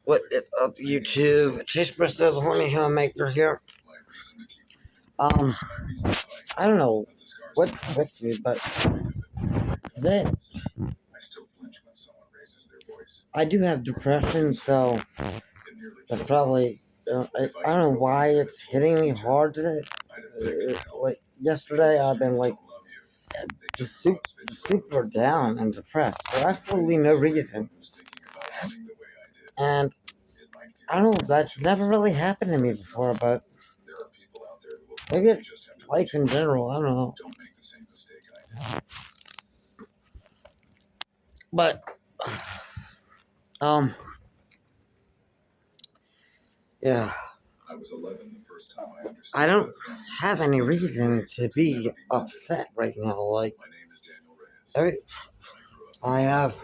What is up, YouTube? Chase Bristow, the Horny Homemaker here. Um, I don't know what's with me, but then I do have depression, so that's probably. I don't know why it's hitting me hard today. Like yesterday, I've been like super down and depressed for absolutely no reason, and I don't know. That's never really happened to me before, but maybe it's life in general. I don't know. But um, yeah, I don't have any reason to be upset right now. Like every, I have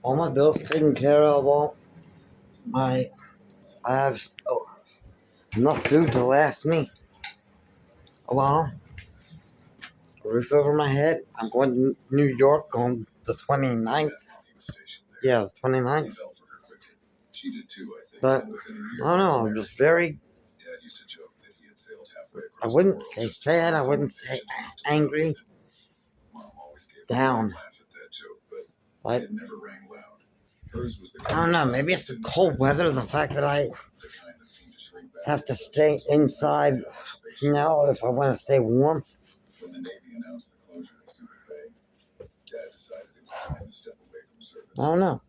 all my bills taken care of. All my, I have enough food to last me a while. A roof over my head. I'm going to New York on the 29th. Yeah, the 29th. But I don't know. I'm just very. I wouldn't say sad. I wouldn't say angry. Down. Like, I don't know. Maybe it's the cold weather. The fact that I have to stay inside now if I want to stay warm. I don't know.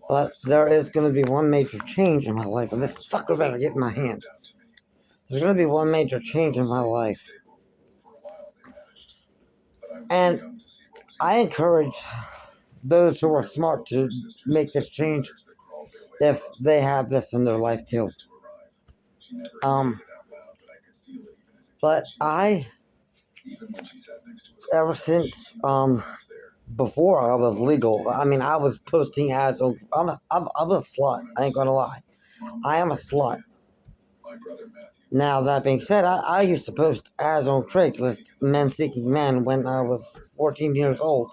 But there is going to be one major change in my life, and this fucker better get in my hand. There's going to be one major change in my life. And I encourage those who are smart to make this change if they have this in their life too. But ever since before I was legal, I mean, I was posting ads on. I'm a slut. I ain't gonna lie. I am a slut. Now that being said, I used to post ads on Craigslist, men seeking men, when I was 14 years old.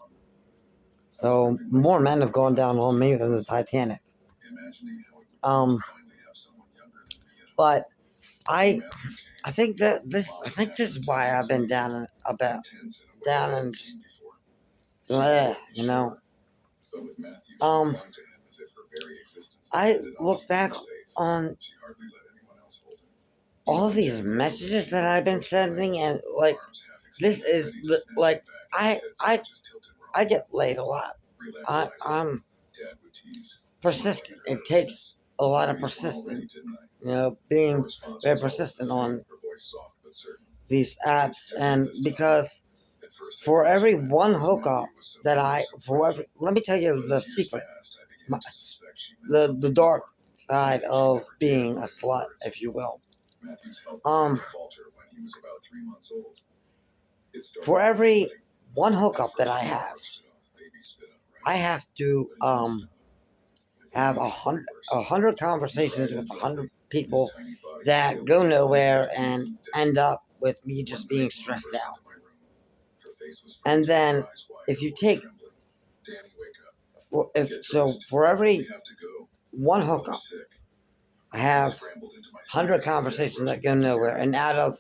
So more men have gone down on me than the Titanic. But I think this is why I've been down and you know. I look back on all these messages that I've been sending, and like this is like I get laid a lot. I'm persistent. It takes a lot of persistence, being very persistent on these apps, and because for every one hookup that let me tell you the secret, the dark side of being a slut, if you will. For every one hookup that I have to have 100 conversations with 100 people that go nowhere and end up with me just being stressed out. And then if you take for every one hookup, I have 100 conversations that go nowhere, and out of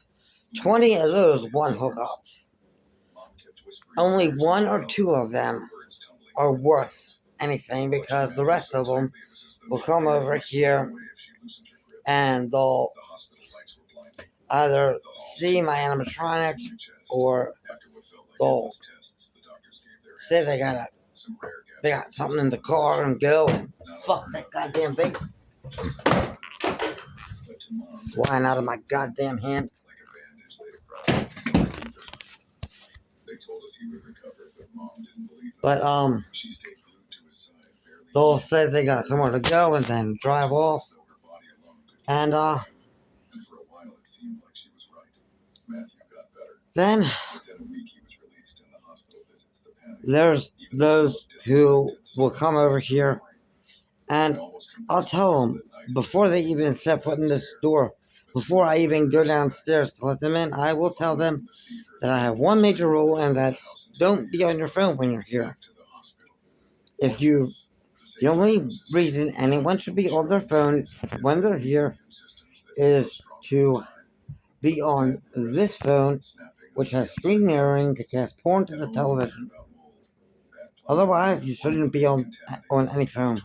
20 of those one hookups, only one or two of them are worth anything, because the rest of them will come over here and they'll either see my animatronics or they'll say they got something in the car and go and fuck that goddamn vape flying out of my goddamn hand. But they'll say they got somewhere to go and then drive off. And then there's those who will come over here, and I'll tell them before they even step foot in this door before I even go downstairs to let them in, I will tell them that I have one major rule, and that's don't be on your phone when you're here. If you, the only reason anyone should be on their phone when they're here is to be on this phone, which has screen mirroring to cast porn to the television. Otherwise, you shouldn't be on any phone.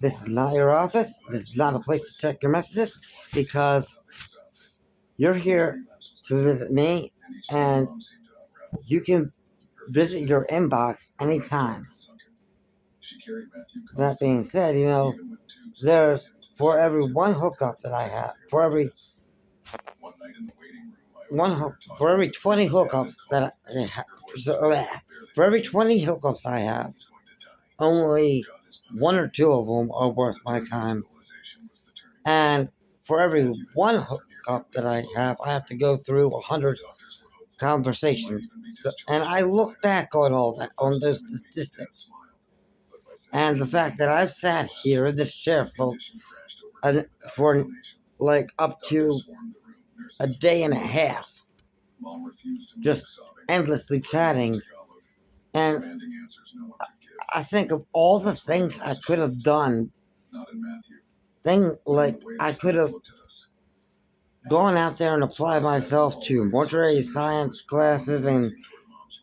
This is not your office. This is not a place to check your messages because you're here to visit me, and you can visit your inbox anytime. That being said, there's for every one hookup that I have, for every 20 hookups that I have, for every 20 hookups I have, only one or two of them are worth my time. And for every one hookup that I have to go through 100 conversations. And I look back on all that, on those statistics. And the fact that I've sat here in this chair for like up to a day and a half, just endlessly chatting. And I think of all the things I could have done. I could have gone out there and applied myself to mortuary science classes and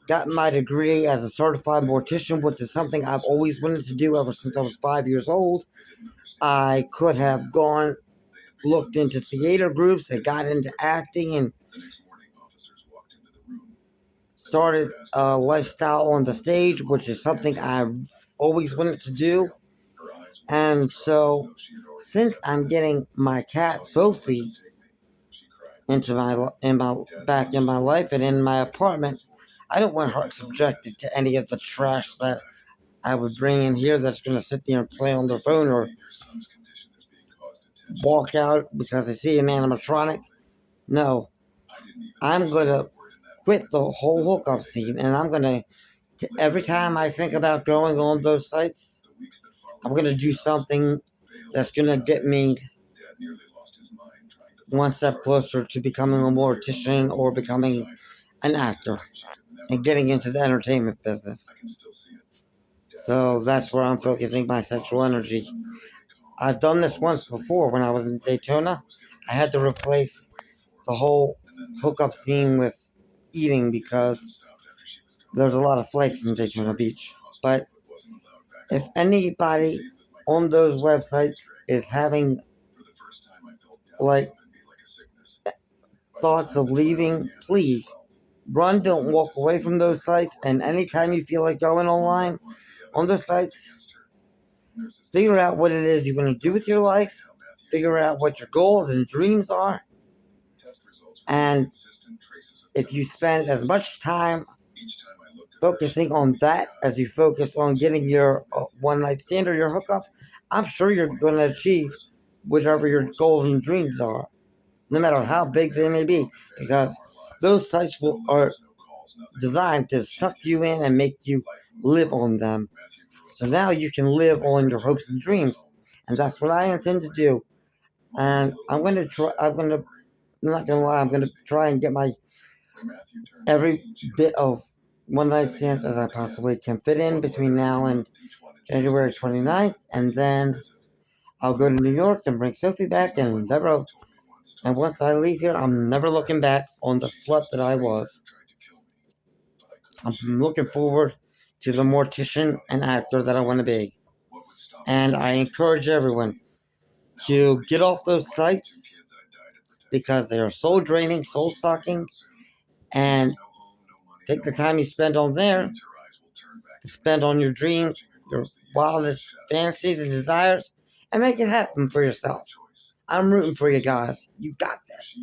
got my degree as a certified mortician, which is something I've always wanted to do ever since I was 5 years old. I could have looked into theater groups and got into acting and started a lifestyle on the stage, which is something I've always wanted to do. And so, since I'm getting my cat Sophie back in my life and in my apartment, I don't want her subjected to any of the trash that I would bring in here that's going to sit there and play on their phone or walk out because I see an animatronic. No, I'm going to quit the whole hookup scene, and I'm going to, every time I think about going on those sites, I'm going to do something that's going to get me one step closer to becoming a mortician or becoming an actor and getting into the entertainment business. So that's where I'm focusing my sexual energy. I've done this once before when I was in Daytona. I had to replace the whole hookup scene with eating because there's a lot of flakes in Daytona Beach. But if anybody on those websites is having thoughts of leaving, please run, don't walk away from those sites. And anytime you feel like going online on those sites, figure out what it is you want to do with your life, figure out what your goals and dreams are, and if you spend as much time focusing on that as you focus on getting your one night stand or your hookup, I'm sure you're going to achieve whatever your goals and dreams are, no matter how big they may be, because those sites are designed to suck you in and make you live on them. So now you can live on your hopes and dreams, and that's what I intend to do. And I'm not gonna lie, I'm gonna try and get my every bit of one night stands as I possibly can fit in between now and January 29th, and then I'll go to New York and bring Sophie back, and once I leave here, I'm never looking back on the slut that I was. I'm looking forward to the mortician and actor that I want to be. And I encourage everyone to get off those sites because they are soul draining, soul sucking, and take the time you spend on there to spend on your dreams, your wildest fantasies and desires, and make it happen for yourself. I'm rooting for you guys. You got this.